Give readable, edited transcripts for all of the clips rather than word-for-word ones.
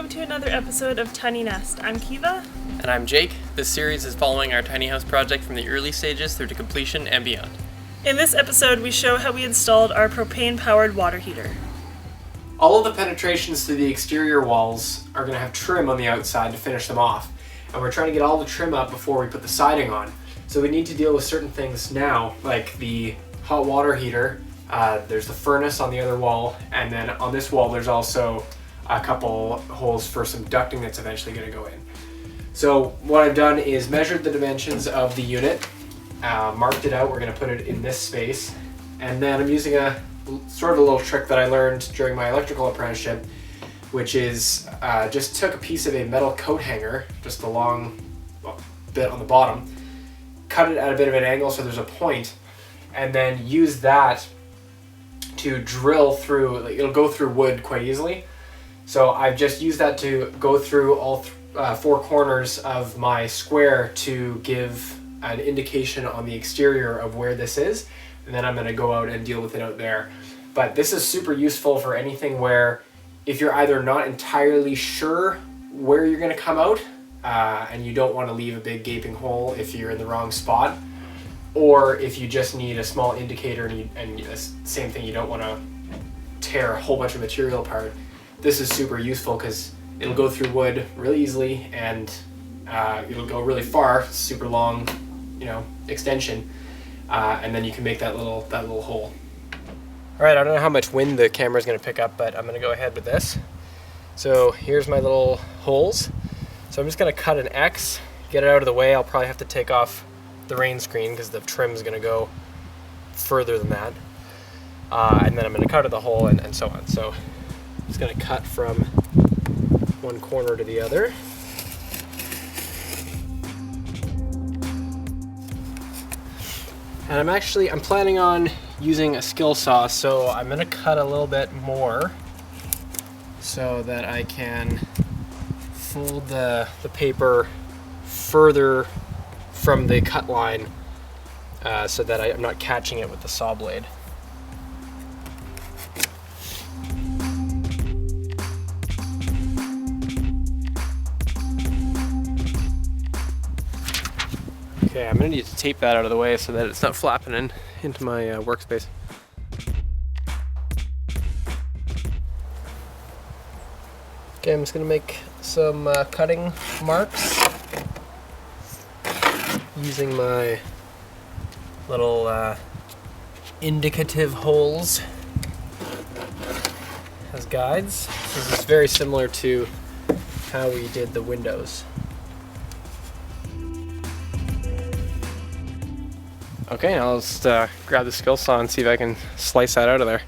to another episode of Tiny Nest. I'm Kiva. And I'm Jake. This series is following our tiny house project from the early stages through to completion and beyond. In this episode, we show how we installed our propane-powered water heater. All of the penetrations to the exterior walls are going to have trim on the outside to finish them off. And we're trying to get all the trim up before we put the siding on. So we need to deal with certain things now, like the hot water heater. There's the furnace on the other wall, and then on this wall there's also a couple holes for some ducting that's eventually going to go in. So what I've done is measured the dimensions of the unit, marked it out. We're going to put it in this space, and then I'm using a sort of a little trick that I learned during my electrical apprenticeship, which is just took a piece of a metal coat hanger, just a long bit on the bottom, cut it at a bit of an angle so there's a point, and then use that to drill through. It'll go through wood quite easily. So I've just used that to go through all four corners of my square to give an indication on the exterior of where this is, and then I'm going to go out and deal with it out there. But this is super useful for anything where if you're either not entirely sure where you're going to come out and you don't want to leave a big gaping hole if you're in the wrong spot, or if you just need a small indicator and same thing, you don't want to tear a whole bunch of material apart. This is super useful because it'll go through wood really easily, and it'll go really far, super long, extension, and then you can make that little hole. All right, I don't know how much wind the camera is going to pick up, but I'm going to go ahead with this. So here's my little holes. So I'm just going to cut an X, get it out of the way. I'll probably have to take off the rain screen because the trim is going to go further than that. And then I'm going to cut the hole and so on. So I'm just going to cut from one corner to the other. And I'm planning on using a skill saw, so I'm going to cut a little bit more so that I can fold the paper further from the cut line so that I'm not catching it with the saw blade. Okay, I'm going to need to tape that out of the way so that it's not flapping into my workspace. Okay, I'm just going to make some cutting marks using my little indicative holes as guides. This is very similar to how we did the windows. Okay, I'll just grab the skill saw and see if I can slice that out of there.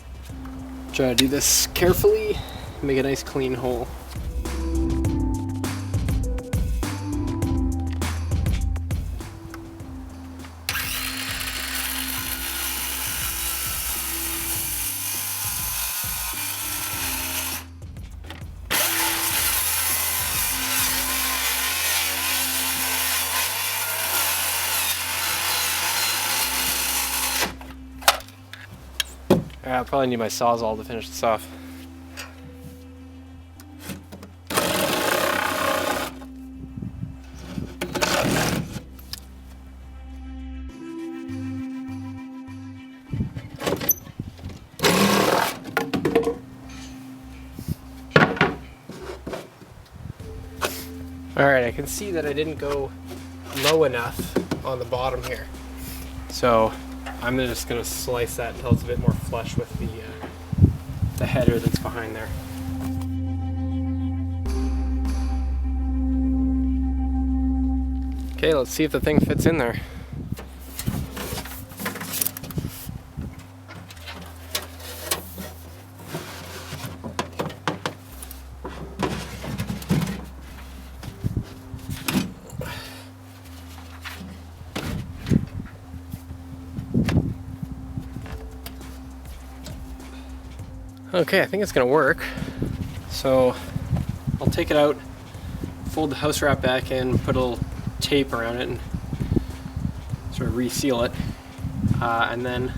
Try to do this carefully, make a nice clean hole. I'll probably need my Sawzall to finish this off. Alright, I can see that I didn't go low enough on the bottom here. So I'm just going to slice that until it's a bit more flush with the header that's behind there. Okay, let's see if the thing fits in there. Okay, I think it's gonna work. So I'll take it out, fold the house wrap back in, put a little tape around it and sort of reseal it. And then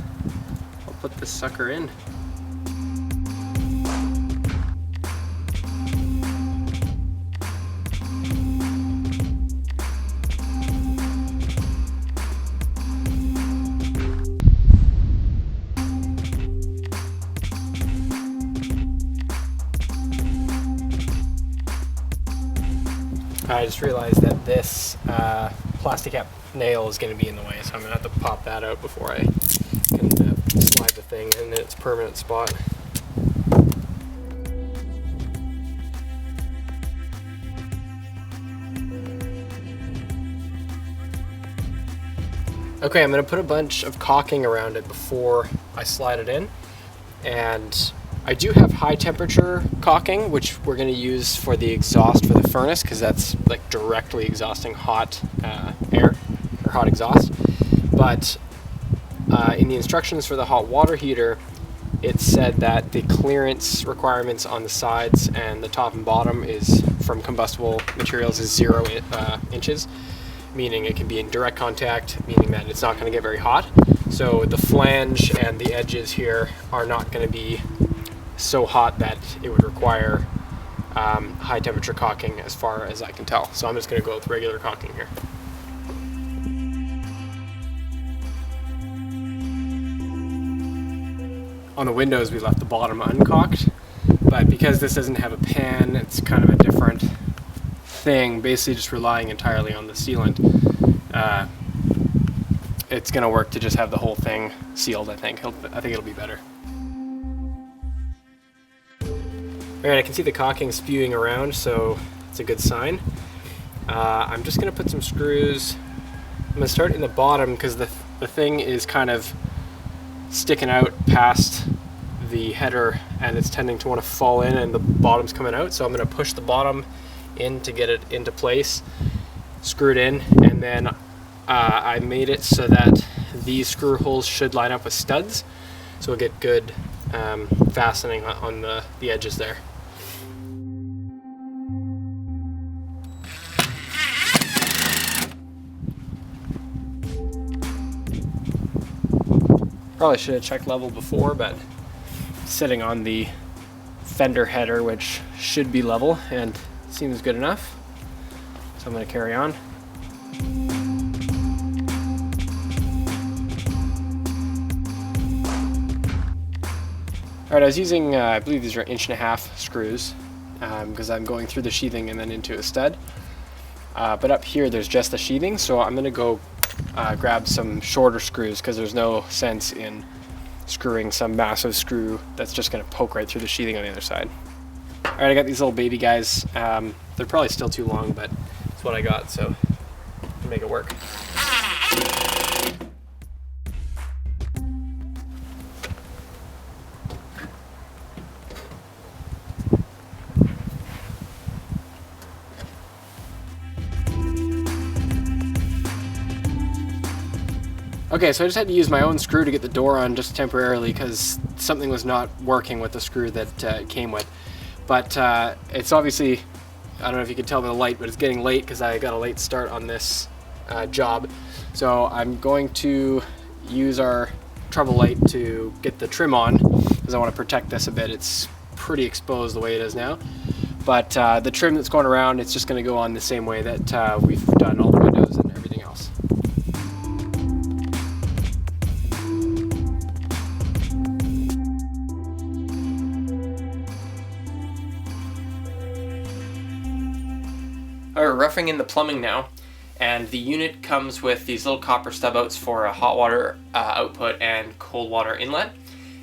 I'll put this sucker in. I just realized that this plastic cap nail is going to be in the way, so I'm going to have to pop that out before I can slide the thing in its permanent spot. Okay, I'm going to put a bunch of caulking around it before I slide it in, and I do have high temperature caulking, which we're going to use for the exhaust for the furnace, because that's like directly exhausting hot air or hot exhaust. But in the instructions for the hot water heater, it said that the clearance requirements on the sides and the top and bottom is from combustible materials is 0 inches, meaning it can be in direct contact, meaning that it's not going to get very hot. So the flange and the edges here are not going to be so hot that it would require high temperature caulking, as far as I can tell. So I'm just going to go with regular caulking here. On the windows we left the bottom uncaulked, but because this doesn't have a pan, it's kind of a different thing, basically just relying entirely on the sealant. It's going to work to just have the whole thing sealed, I think. I think it'll be better. Alright, I can see the caulking spewing around, so it's a good sign. I'm just going to put some screws. I'm going to start in the bottom because the thing is kind of sticking out past the header and it's tending to want to fall in and the bottom's coming out. So I'm going to push the bottom in to get it into place, screw it in, and then I made it so that these screw holes should line up with studs, so we'll get good fastening on the edges there. Probably should have checked level before, but sitting on the fender header, which should be level and seems good enough, so I'm going to carry on. Alright, I was using, I believe these are 1.5" screws, because I'm going through the sheathing and then into a stud. But up here there's just the sheathing, so I'm going to go grab some shorter screws, because there's no sense in screwing some massive screw that's just going to poke right through the sheathing on the other side. Alright, I got these little baby guys. They're probably still too long, but it's what I got, so I'll make it work. Okay, so I just had to use my own screw to get the door on just temporarily because something was not working with the screw that it came with. But it's obviously, I don't know if you can tell by the light, but it's getting late because I got a late start on this job. So I'm going to use our trouble light to get the trim on because I want to protect this a bit. It's pretty exposed the way it is now. But the trim that's going around, it's just going to go on the same way that we've done all the windows and everything else. Alright, roughing in the plumbing now, and the unit comes with these little copper stub outs for a hot water output and cold water inlet,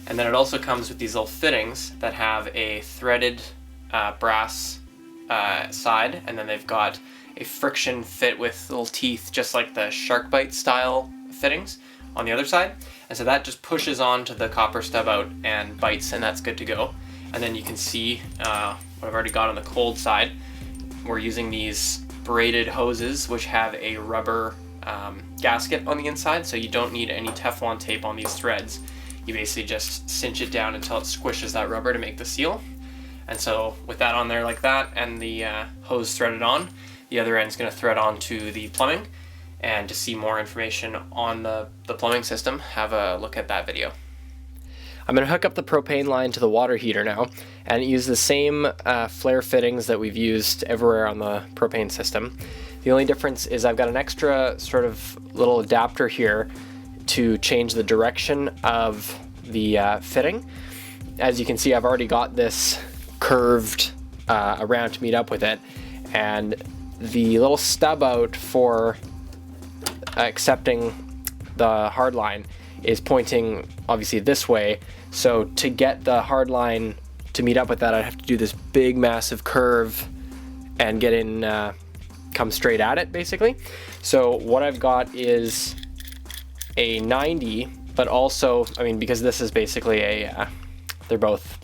and then it also comes with these little fittings that have a threaded brass side, and then they've got a friction fit with little teeth just like the shark bite style fittings on the other side, and so that just pushes onto the copper stub out and bites, and that's good to go. And then you can see what I've already got on the cold side. We're using these braided hoses which have a rubber gasket on the inside, so you don't need any Teflon tape on these threads. You basically just cinch it down until it squishes that rubber to make the seal. And so with that on there like that and the hose threaded on, the other end's going to thread onto the plumbing. And to see more information on the plumbing system, have a look at that video. I'm going to hook up the propane line to the water heater now and use the same flare fittings that we've used everywhere on the propane system. The only difference is I've got an extra sort of little adapter here to change the direction of the fitting. As you can see, I've already got this curved around to meet up with it, and the little stub out for accepting the hard line is pointing obviously this way. So to get the hard line to meet up with that, I'd have to do this big massive curve and get in, come straight at it basically. So what I've got is a 90, but also, I mean, because this is basically a, they're both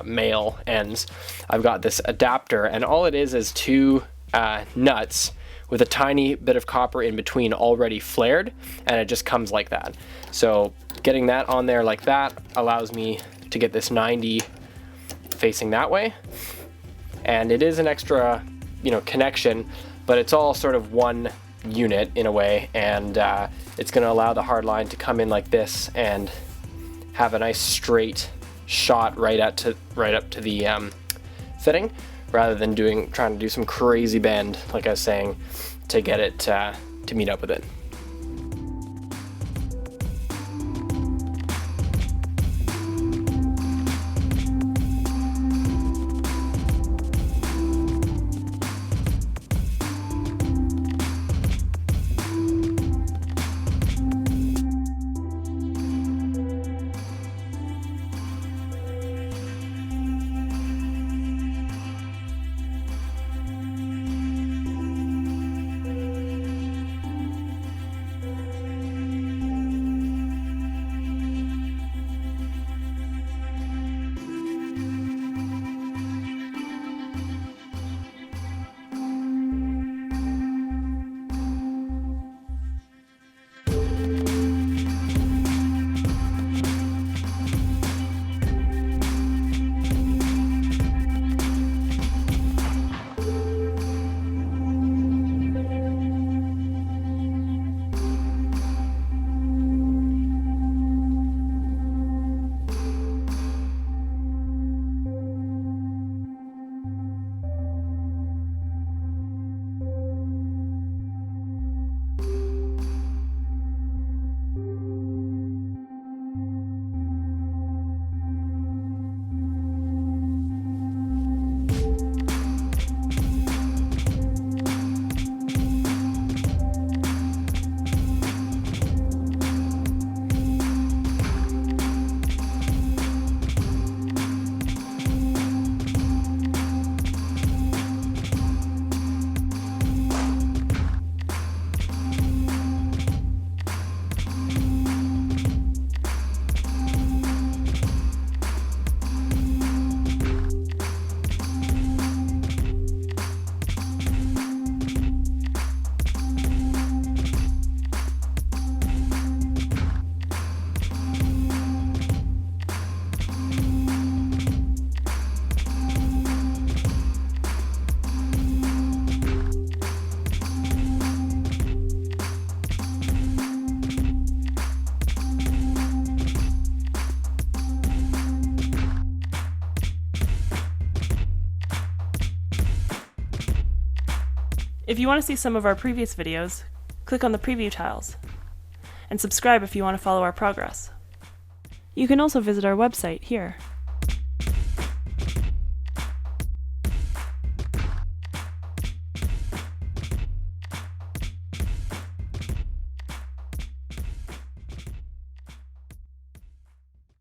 male ends, I've got this adapter, and all it is two nuts with a tiny bit of copper in between already flared, and it just comes like that. So getting that on there like that allows me to get this 90 facing that way, and it is an extra, you know, connection, but it's all sort of one unit in a way, and it's going to allow the hard line to come in like this and have a nice straight shot right up to the fitting, rather than trying to do some crazy bend, like I was saying, to get it to meet up with it. If you want to see some of our previous videos, click on the preview tiles, and subscribe if you want to follow our progress. You can also visit our website here.